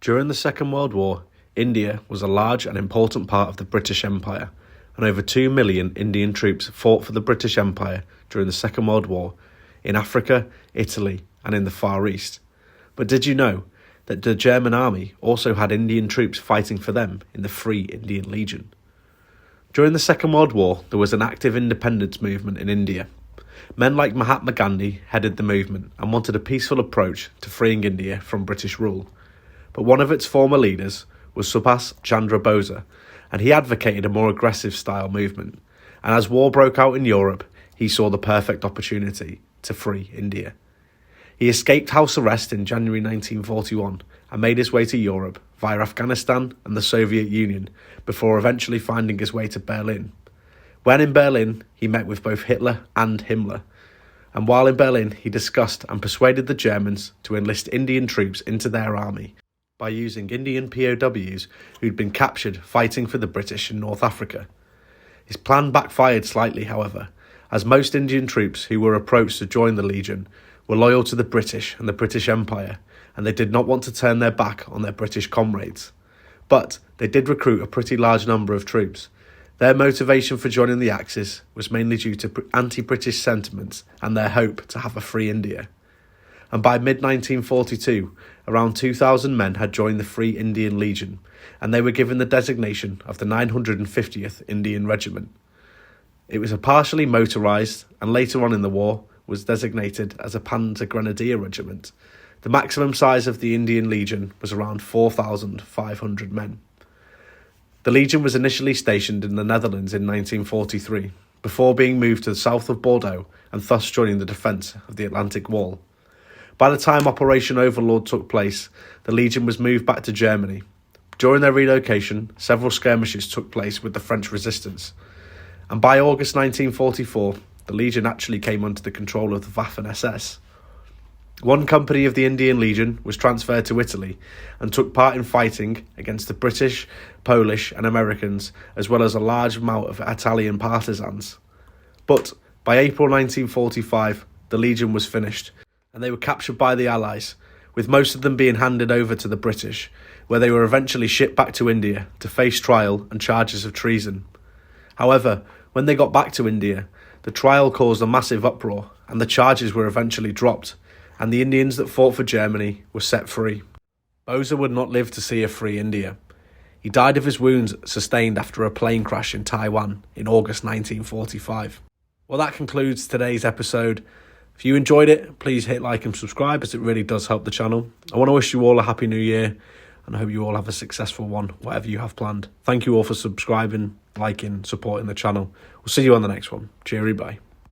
During the Second World War, India was a large and important part of the British Empire, and over 2 million Indian troops fought for the British Empire during the Second World War in Africa, Italy, and in the Far East. But did you know that the German army also had Indian troops fighting for them in the Free Indian Legion? During the Second World War, there was an active independence movement in India. Men like Mahatma Gandhi headed the movement and wanted a peaceful approach to freeing India from British rule. But one of its former leaders was Subhas Chandra Bose, and he advocated a more aggressive style movement. And as war broke out in Europe, he saw the perfect opportunity to free India. He escaped house arrest in January 1941 and made his way to Europe via Afghanistan and the Soviet Union before eventually finding his way to Berlin. When in Berlin, he met with both Hitler and Himmler. And while in Berlin, he discussed and persuaded the Germans to enlist Indian troops into their army by using Indian POWs who'd been captured fighting for the British in North Africa. His plan backfired slightly, however, as most Indian troops who were approached to join the Legion were loyal to the British and the British Empire, and they did not want to turn their back on their British comrades. But they did recruit a pretty large number of troops. Their motivation for joining the Axis was mainly due to anti-British sentiments and their hope to have a free India. And by mid-1942, around 2,000 men had joined the Free Indian Legion, and they were given the designation of the 950th Indian Regiment. It was a partially motorised, and later on in the war was designated as a Panzer Grenadier Regiment. The maximum size of the Indian Legion was around 4,500 men. The Legion was initially stationed in the Netherlands in 1943, before being moved to the south of Bordeaux and thus joining the defence of the Atlantic Wall. By the time Operation Overlord took place, the Legion was moved back to Germany. During their relocation, several skirmishes took place with the French resistance. And by August 1944, the Legion actually came under the control of the Waffen-SS. One company of the Indian Legion was transferred to Italy and took part in fighting against the British, Polish and Americans, as well as a large amount of Italian partisans. But by April 1945, the Legion was finished, and they were captured by the Allies, with most of them being handed over to the British, where they were eventually shipped back to India to face trial and charges of treason. However, when they got back to India, the trial caused a massive uproar, and the charges were eventually dropped, and the Indians that fought for Germany were set free. Bose would not live to see a free India. He died of his wounds sustained after a plane crash in Taiwan in August 1945. Well, that concludes today's episode. If you enjoyed it, please hit like and subscribe, as it really does help the channel. I want to wish you all a happy new year, and I hope you all have a successful one, whatever you have planned. Thank you all for subscribing, liking, supporting the channel. We'll see you on the next one. Cheery, bye.